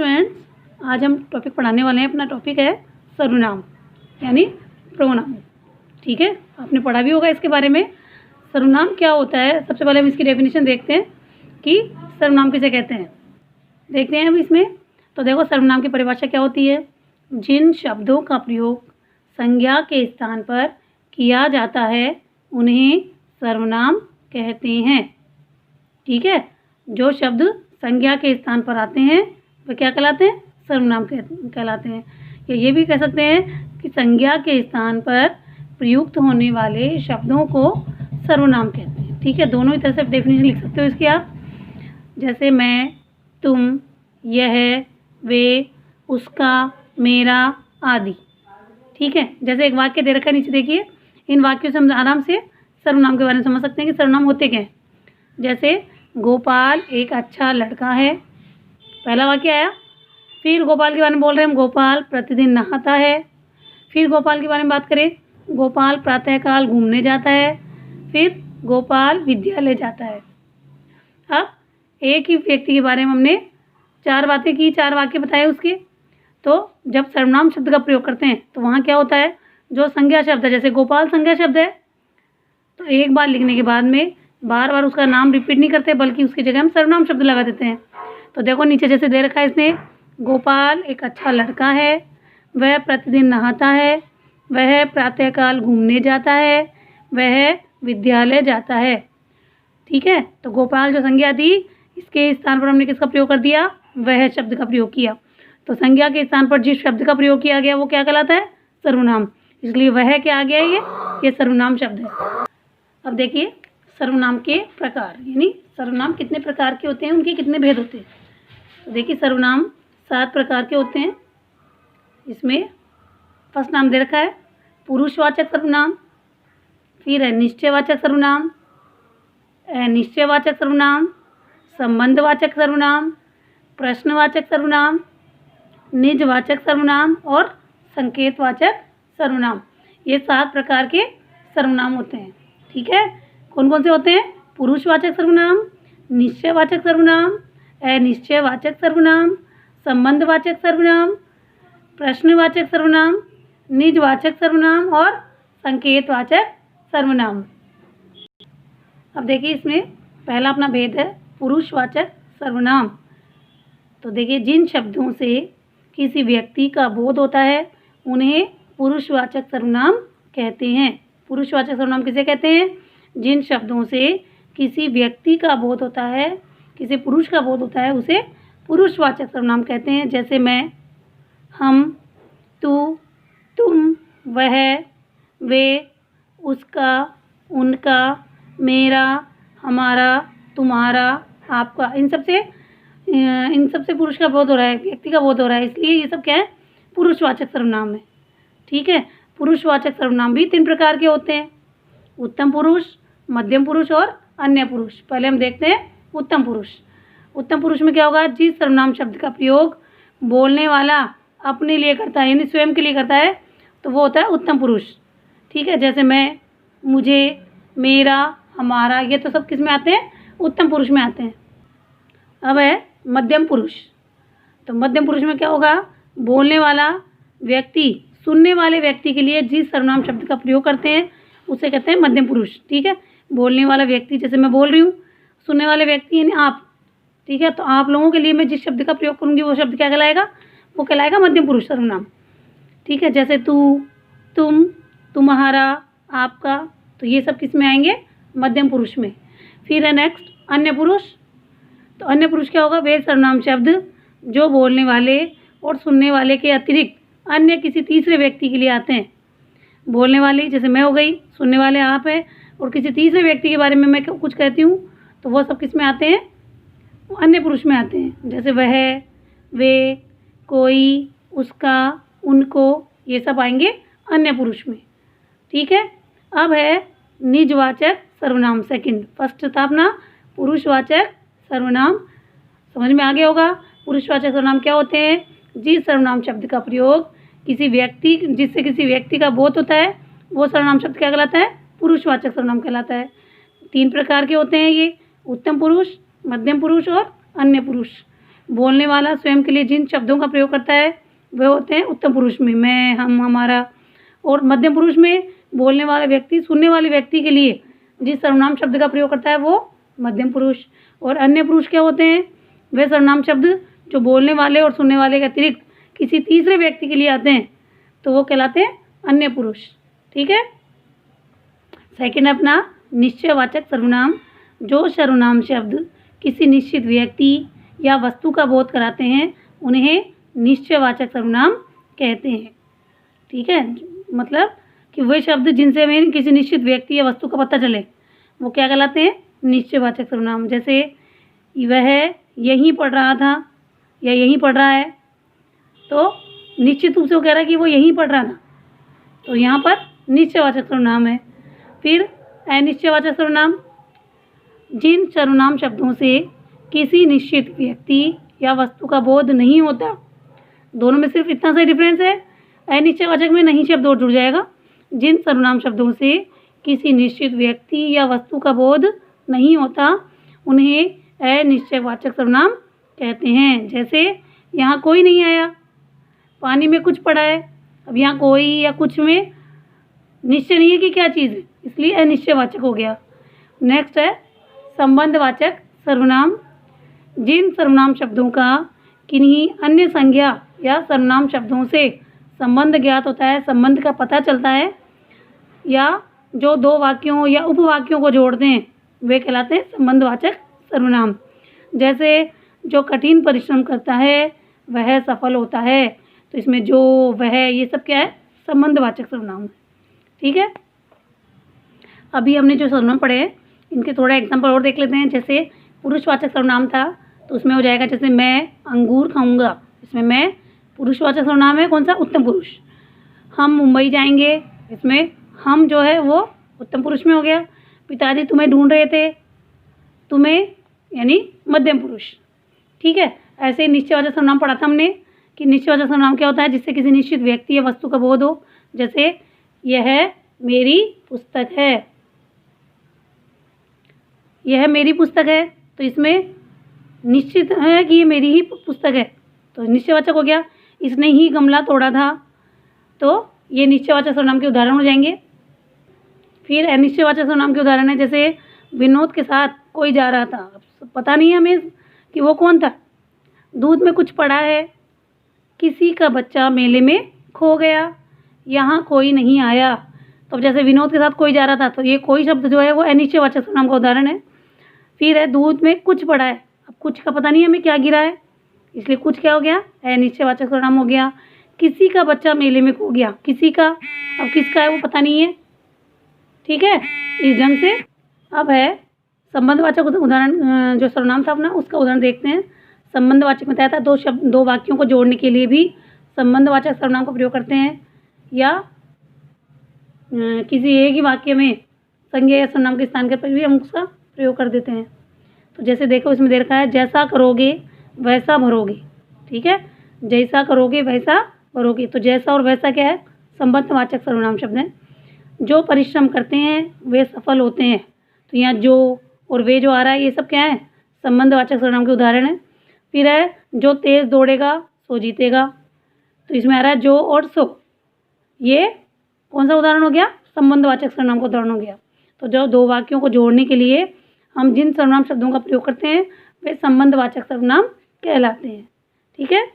Students, आज हम topic पढ़ाने वाले हैं। अपना टॉपिक है सर्वनाम यानी प्रोनाउन। ठीक है, आपने पढ़ा भी होगा इसके बारे में। सर्वनाम क्या होता है, सबसे पहले हम इसकी डेफिनेशन देखते हैं कि सर्वनाम किसे कहते हैं। देखते हैं हम इसमें। तो देखो, सर्वनाम की परिभाषा क्या होती है। जिन शब्दों का प्रयोग संज्ञा के स्थान पर किया जाता है उन्हें सर्वनाम कहते हैं। ठीक है, जो शब्द संज्ञा के स्थान पर आते हैं वे क्या कहलाते हैं, सर्वनाम कहलाते हैं। या ये भी कह सकते हैं कि संज्ञा के स्थान पर प्रयुक्त होने वाले शब्दों को सर्वनाम कहते हैं। ठीक है, दोनों ही तरह से डेफिनेशन लिख सकते हो इसकी आप, जैसे मैं, तुम, यह, वे, उसका, मेरा आदि। ठीक है, जैसे एक वाक्य दे रखा है नीचे, देखिए। इन वाक्यों से हम आराम से सर्वनाम के बारे में समझ सकते हैं कि सर्वनाम होते क्या हैं। जैसे गोपाल एक अच्छा लड़का है, पहला वाक्य आया। फिर गोपाल के बारे में बोल रहे हैं हम, गोपाल प्रतिदिन नहाता है। फिर गोपाल के बारे में बात करें, गोपाल प्रातःकाल घूमने जाता है। फिर गोपाल विद्यालय जाता है। अब एक ही व्यक्ति के बारे में हमने 4 बातें की, 4 वाक्य बताए उसके। तो जब सर्वनाम शब्द का प्रयोग करते हैं तो वहाँ क्या होता है, जो संज्ञा शब्द है, जैसे गोपाल संज्ञा शब्द है, तो एक बार लिखने के बाद में बार बार उसका नाम रिपीट नहीं करते, बल्कि उसकी जगह हम सर्वनाम शब्द लगा देते हैं। तो देखो नीचे जैसे दे रखा है इसने, गोपाल एक अच्छा लड़का है, वह प्रतिदिन नहाता है, वह प्रातःकाल घूमने जाता है, वह विद्यालय जाता है। ठीक है, तो गोपाल जो संज्ञा थी, इसके स्थान पर हमने किसका प्रयोग कर दिया, वह शब्द का प्रयोग किया। तो संज्ञा के स्थान पर जिस शब्द का प्रयोग किया गया वो क्या कहलाता है, सर्वनाम। इसलिए वह क्या आ गया, ये सर्वनाम शब्द है। अब देखिए सर्वनाम के प्रकार, यानी सर्वनाम कितने प्रकार के होते हैं, उनके कितने भेद होते हैं। तो देखिए सर्वनाम 7 प्रकार के होते हैं। इसमें फर्स्ट नाम दे रखा है पुरुषवाचक सर्वनाम, फिर है निश्चयवाचक सर्वनाम, अनिश्चयवाचक सर्वनाम, संबंधवाचक सर्वनाम, प्रश्नवाचक सर्वनाम, निजवाचक सर्वनाम और संकेतवाचक सर्वनाम। ये 7 प्रकार के सर्वनाम होते हैं। ठीक है, कौन कौन से होते हैं, पुरुषवाचक सर्वनाम, निश्चयवाचक सर्वनाम, अनिश्चयवाचक सर्वनाम, संबंधवाचक सर्वनाम, प्रश्नवाचक सर्वनाम, निजवाचक सर्वनाम और संकेतवाचक सर्वनाम। अब देखिए इसमें पहला अपना भेद है पुरुषवाचक सर्वनाम। तो देखिए, जिन शब्दों से किसी व्यक्ति का बोध होता है उन्हें पुरुषवाचक सर्वनाम कहते हैं। पुरुषवाचक सर्वनाम किसे कहते हैं, जिन शब्दों से किसी व्यक्ति का बोध होता है, किसी पुरुष का बोध होता है, उसे पुरुषवाचक सर्वनाम कहते हैं। जैसे मैं, हम, तू, तुम, वह, वे, उसका, उनका, मेरा, हमारा, तुम्हारा, आपका। इन सब से पुरुष का बोध हो रहा है, व्यक्ति का बोध हो रहा है, इसलिए ये सब क्या है, पुरुषवाचक सर्वनाम है। ठीक है, पुरुषवाचक सर्वनाम भी 3 प्रकार के होते हैं, उत्तम पुरुष, मध्यम पुरुष और अन्य पुरुष। पहले हम देखते हैं उत्तम पुरुष। उत्तम पुरुष में क्या होगा, जिस सर्वनाम शब्द का प्रयोग बोलने वाला अपने लिए करता है, यानी स्वयं के लिए करता है, तो वो होता है उत्तम पुरुष। ठीक है, जैसे मैं, मुझे, मेरा, हमारा, ये तो सब किस में आते हैं, उत्तम पुरुष में आते हैं। अब है मध्यम पुरुष। तो मध्यम पुरुष में क्या होगा, बोलने वाला व्यक्ति सुनने वाले व्यक्ति के लिए जिस सर्वनाम शब्द का प्रयोग करते हैं उसे कहते हैं मध्यम पुरुष। ठीक है, बोलने वाला व्यक्ति, जैसे मैं बोल रही हूँ, सुनने वाले व्यक्ति यानी आप। ठीक है, तो आप लोगों के लिए मैं जिस शब्द का प्रयोग करूँगी वो शब्द क्या कहलाएगा, वो कहलाएगा मध्यम पुरुष सर्वनाम। ठीक है, जैसे तू, तुम, तुम्हारा, आपका, तो ये सब किस में आएंगे, मध्यम पुरुष में। फिर है नेक्स्ट अन्य पुरुष। तो अन्य पुरुष क्या होगा, वे सर्वनाम शब्द जो बोलने वाले और सुनने वाले के अतिरिक्त अन्य किसी तीसरे व्यक्ति के लिए आते हैं। बोलने वाली जैसे मैं हो गई, सुनने वाले आप हैं, और किसी तीसरे व्यक्ति के बारे में मैं कुछ कहती हूँ, तो वो सब किस में आते हैं, वो अन्य पुरुष में आते हैं। जैसे वह, वे, कोई, उसका, उनको, ये सब आएंगे अन्य पुरुष में। ठीक है, अब है निजवाचक सर्वनाम। सेकंड, फर्स्ट था अपना पुरुषवाचक सर्वनाम, समझ में आ गया होगा। पुरुषवाचक सर्वनाम क्या होते हैं, जिस सर्वनाम शब्द का प्रयोग जिससे किसी व्यक्ति का बोध होता है वो सर्वनाम शब्द क्या कहलाता है, पुरुषवाचक सर्वनाम कहलाता है। 3 प्रकार के होते हैं ये, उत्तम पुरुष, मध्यम पुरुष और अन्य पुरुष। बोलने वाला स्वयं के लिए जिन शब्दों का प्रयोग करता है वे होते हैं उत्तम पुरुष में मैं, हम, हमारा। और मध्यम पुरुष में बोलने वाला व्यक्ति सुनने वाले व्यक्ति के लिए जिस सर्वनाम शब्द का प्रयोग करता है वो मध्यम पुरुष। और अन्य पुरुष क्या होते हैं? वे सर्वनाम शब्द जो बोलने वाले और सुनने वाले के अतिरिक्त किसी तीसरे व्यक्ति के लिए आते हैं तो वो कहलाते हैं अन्य पुरुष। ठीक है। सेकंड अपना निश्चयवाचक सर्वनाम। जो सर्वनाम शब्द किसी निश्चित व्यक्ति या वस्तु का बोध कराते हैं उन्हें निश्चयवाचक सर्वनाम कहते हैं। ठीक है, मतलब कि वे शब्द जिनसे हमें किसी निश्चित व्यक्ति या वस्तु का पता चले वो क्या कहलाते हैं? निश्चयवाचक सर्वनाम। जैसे वह यहीं पढ़ रहा था या यहीं पढ़ रहा है, तो निश्चित रूप से वो कह रहा है कि वो यहीं पढ़ रहा था, तो यहाँ पर निश्चयवाचक सर्वनाम है। फिर अनिश्चयवाचक सर्वनाम। जिन सर्वनाम शब्दों से किसी निश्चित व्यक्ति या वस्तु का बोध नहीं होता, दोनों में सिर्फ इतना सा डिफरेंस है, अनिश्चयवाचक में नहीं शब्द और जुड़ जाएगा। जिन सर्वनाम शब्दों से किसी निश्चित व्यक्ति या वस्तु का बोध नहीं होता उन्हें अनिश्चयवाचक सर्वनाम कहते हैं। जैसे यहाँ कोई नहीं आया, पानी में कुछ पड़ा है। अब यहाँ कोई या कुछ में निश्चय नहीं है कि क्या चीज़ है, इसलिए अनिश्चयवाचक हो गया। नेक्स्ट है संबंधवाचक सर्वनाम। जिन सर्वनाम शब्दों का किन्हीं अन्य संज्ञा या सर्वनाम शब्दों से संबंध ज्ञात होता है, संबंध का पता चलता है, या जो दो वाक्यों या उपवाक्यों को जोड़ते हैं वे कहलाते हैं संबंधवाचक सर्वनाम। जैसे जो कठिन परिश्रम करता है वह सफल होता है, तो इसमें जो, वह, ये सब क्या है? संबंधवाचक सर्वनाम है। ठीक है। अभी हमने जो सर्वनाम पढ़े हैं इनके थोड़ा एग्जाम्पल और देख लेते हैं। जैसे पुरुषवाचक सर्वनाम था तो उसमें हो जाएगा जैसे मैं अंगूर खाऊंगा, इसमें मैं पुरुषवाचक सर्वनाम है, कौन सा? उत्तम पुरुष। हम मुंबई जाएंगे, इसमें हम जो है वो उत्तम पुरुष में हो गया। पिताजी तुम्हें ढूंढ रहे थे, तुम्हें यानी मध्यम पुरुष। ठीक है। ऐसे ही निश्चयवाचक सर्वनाम पढ़ा था हमने कि निश्चयवाचक सर्वनाम क्या होता है? जिससे किसी निश्चित व्यक्ति या वस्तु का बोध हो। जैसे यह मेरी पुस्तक है, यह मेरी पुस्तक है, तो इसमें निश्चित है कि ये मेरी ही पुस्तक है, तो निश्चयवाचक हो गया। इसने ही गमला तोड़ा था, तो ये निश्चयवाचक सर्वनाम के उदाहरण हो जाएंगे। फिर अनिश्चयवाचक सर्वनाम के उदाहरण है जैसे विनोद के साथ कोई जा रहा था, पता नहीं है हमें कि वो कौन था। दूध में कुछ पड़ा है, किसी का बच्चा मेले में खो गया, यहाँ कोई नहीं आया। तो जैसे विनोद के साथ कोई जा रहा था, तो ये कोई शब्द जो है वो अनिश्चयवाचक सर्वनाम का उदाहरण है। फिर है दूध में कुछ पड़ा है, अब कुछ का पता नहीं है हमें क्या गिरा है, इसलिए कुछ क्या हो गया? अनिश्चयवाचक सर्वनाम हो गया। किसी का बच्चा मेले में खो गया, किसी का, अब किसका है वो पता नहीं है। ठीक है, इस ढंग से। अब है संबंधवाचक उदाहरण, जो सर्वनाम था अपना उसका उदाहरण देखते हैं। संबंधवाचक बताया था दो वाक्यों को जोड़ने के लिए भी संबंधवाचक सर्वनाम का प्रयोग करते हैं, या किसी एक ही वाक्य में संज्ञा या सर्वनाम के स्थान पर भी हम उसका प्रयोग कर देते हैं। तो जैसे देखो इसमें दे रखा है जैसा करोगे वैसा भरोगे। ठीक है, जैसा करोगे वैसा भरोगे, तो जैसा और वैसा क्या है? संबंधवाचक सर्वनाम शब्द हैं। जो परिश्रम करते हैं वे सफल होते हैं, तो यहाँ जो और वे जो आ रहा है ये सब क्या है? संबंधवाचक सर्वनाम के उदाहरण है। फिर है जो तेज दौड़ेगा सो जीतेगा, तो इसमें आ रहा है जो और सो, ये कौन सा उदाहरण हो गया? संबंधवाचक सर्वनाम का उदाहरण हो गया। तो जो दो वाक्यों को जोड़ने के लिए हम जिन सर्वनाम शब्दों का प्रयोग करते हैं वे संबंधवाचक सर्वनाम कहलाते हैं। ठीक है।